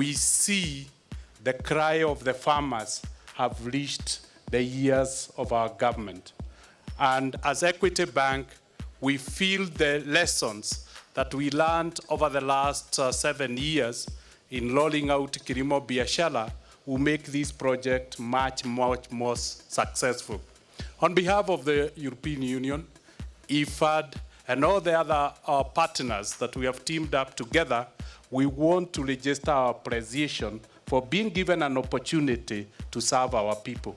We see the cry of the farmers have reached the ears of our government. And as Equity Bank, we feel the lessons that we learned over the last 7 years in rolling out Kilimo Biashara will make this project much more successful. On behalf of the European Union, IFAD, and all the other partners that we have teamed up together, we want to register our appreciation for being given an opportunity to serve our people.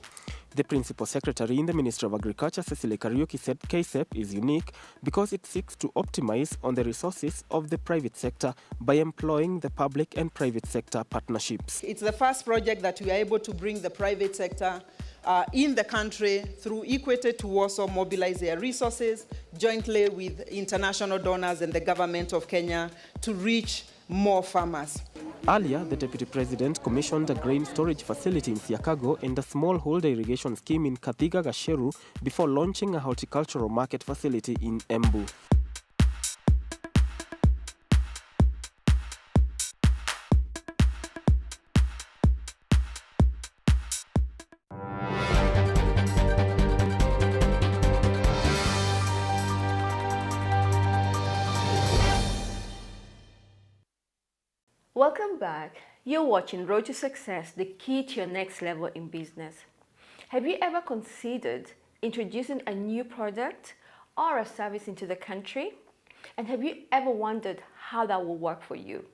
The Principal Secretary in the Ministry of Agriculture, Cecily Kariuki, said KCEP is unique because it seeks to optimize on the resources of the private sector by employing the public and private sector partnerships. It's the first project that we are able to bring the private sector in the country through Equity to also mobilize their resources jointly with international donors and the government of Kenya to reach more farmers. Earlier, the Deputy President commissioned a grain storage facility in Siakago and a smallholder irrigation scheme in Kathiga Gasheru before launching a horticultural market facility in Embu. Welcome back. You're watching Road to Success, the key to your next level in business. Have you ever considered introducing a new product or a service into the country? And have you ever wondered how that will work for you?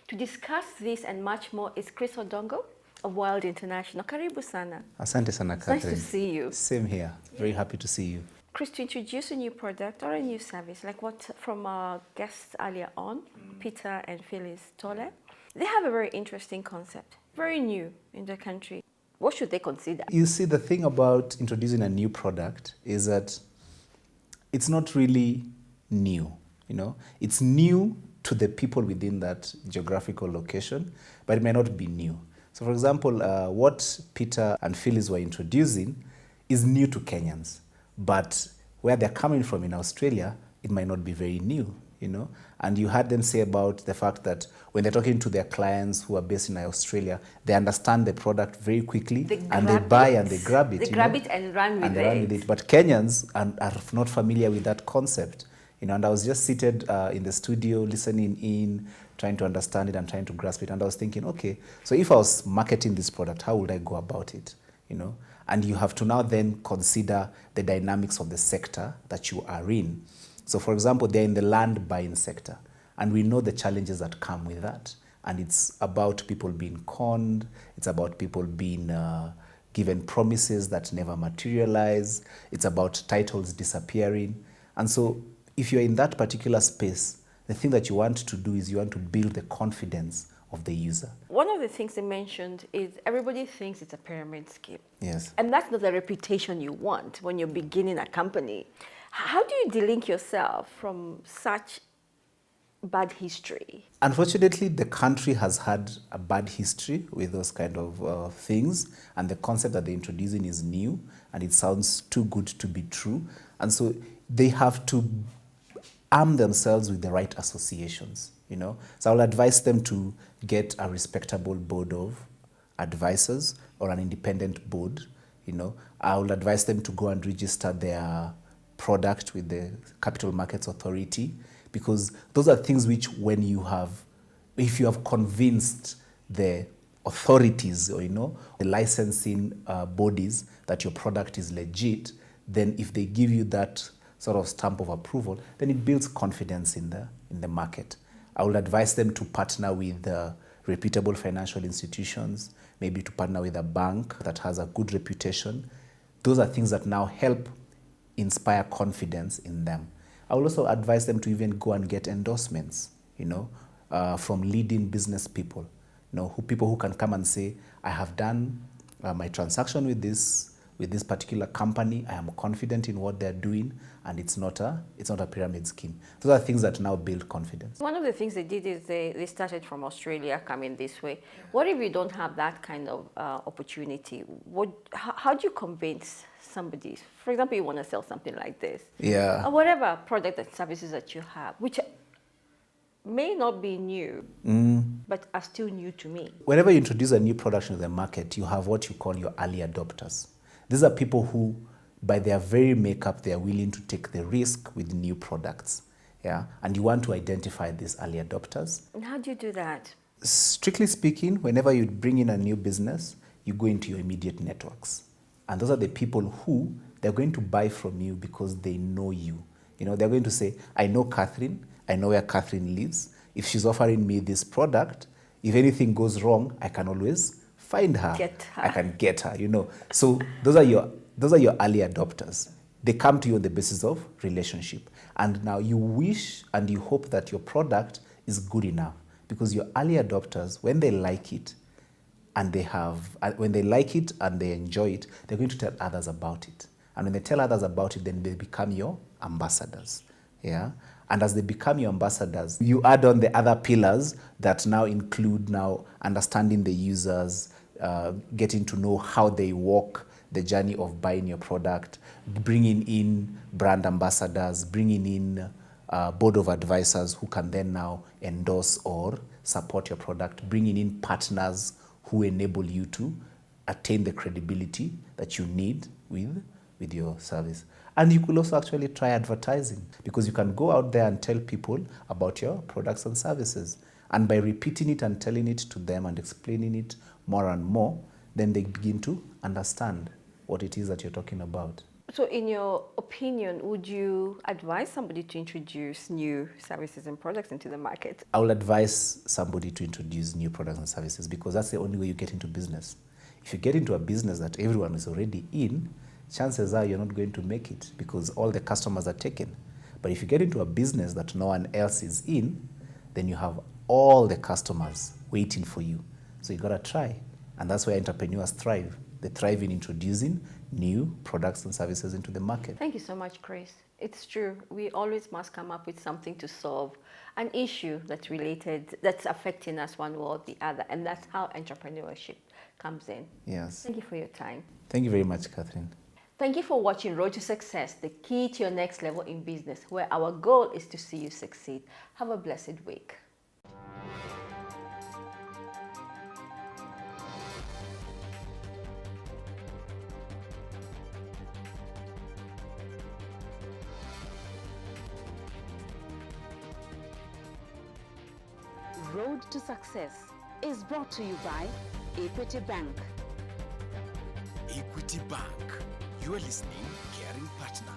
To discuss this and much more is Chris Odongo of Wild International. Karibu sana. Asante sana, Catherine. Nice to see you. Same here. Very happy to see you. Chris, to introduce a new product or a new service, like what from our guests earlier on, Peter and Phyllis Tolle, they have a very interesting concept, very new in the country. What should they consider? You see, the thing about introducing a new product is that it's not really new, It's new to the people within that geographical location, but it may not be new. So for example, what Peter and Phyllis were introducing is new to Kenyans, but where they're coming from in Australia, it might not be very new. And you heard them say about the fact that when they're talking to their clients who are based in Australia, they understand the product very quickly and they buy and they grab it. They grab it and run with it. But Kenyans are not familiar with that concept. And I was just seated in the studio listening in, trying to understand it and trying to grasp it. And I was thinking, okay, so if I was marketing this product, how would I go about it? And you have to now then consider the dynamics of the sector that you are in. So for example, they're in the land buying sector, and we know the challenges that come with that. And it's about people being conned, it's about people being given promises that never materialize, it's about titles disappearing. And so if you're in that particular space, the thing that you want to do is you want to build the confidence of the user. One of the things they mentioned is everybody thinks it's a pyramid scheme. Yes. And that's not the reputation you want when you're beginning a company. How do you delink yourself from such bad history? Unfortunately, the country has had a bad history with those kind of things, and the concept that they're introducing is new, and it sounds too good to be true. And so they have to arm themselves with the right associations, So I will advise them to get a respectable board of advisors or an independent board, I will advise them to go and register their product with the Capital Markets Authority, because those are things which if you have convinced the authorities or the licensing bodies that your product is legit, then if they give you that sort of stamp of approval, then it builds confidence in the market. I would advise them to partner with reputable financial institutions, maybe to partner with a bank that has a good reputation. Those are things that now help inspire confidence in them. I will also advise them to even go and get endorsements, from leading business people, people who can come and say, I have done my transaction with this particular company. I am confident in what they're doing, and it's not a pyramid scheme. Those are things that now build confidence. One of the things they did is they started from Australia coming this way. What if you don't have that kind of opportunity? How do you convince somebody? For example, you want to sell something like this. Yeah. Or whatever product and services that you have, which may not be new. but are still new to me. Whenever you introduce a new product into the market, you have what you call your early adopters. These are people who, by their very makeup, they are willing to take the risk with new products. Yeah? And you want to identify these early adopters. And how do you do that? Strictly speaking, whenever you bring in a new business, you go into your immediate networks. And those are the people who they're going to buy from you because they know you. You know, they're going to say, I know Catherine, I know where Catherine lives. If she's offering me this product, if anything goes wrong, I can always find her. Get her. I can get her, you know. So those are your early adopters. They come to you on the basis of relationship. And now you wish and you hope that your product is good enough, because your early adopters, when they like it and when they like it and they enjoy it, they're going to tell others about it. And when they tell others about it, then they become your ambassadors. Yeah? And as they become your ambassadors, you add on the other pillars that now include understanding the users, getting to know how they walk the journey of buying your product, bringing in brand ambassadors, bringing in board of advisors who can then now endorse or support your product, bringing in partners who enable you to attain the credibility that you need with your service. And you could also actually try advertising, because you can go out there and tell people about your products and services. And by repeating it and telling it to them and explaining it more and more, then they begin to understand what it is that you're talking about. So in your opinion, would you advise somebody to introduce new services and products into the market? I will advise somebody to introduce new products and services, because that's the only way you get into business. If you get into a business that everyone is already in, chances are you're not going to make it, because all the customers are taken. But if you get into a business that no one else is in, then you have all the customers waiting for you. So you gotta try. And that's where entrepreneurs thrive. They thrive in introducing new products and services into the market. Thank you so much, Chris. It's true. We always must come up with something to solve an issue that's affecting us one way or the other. And that's how entrepreneurship comes in. Yes. Thank you for your time. Thank you very much, Catherine. Thank you for watching Road to Success, the key to your next level in business, where our goal is to see you succeed. Have a blessed week. Road to Success is brought to you by Equity Bank. Equity Bank, your listening caring partner.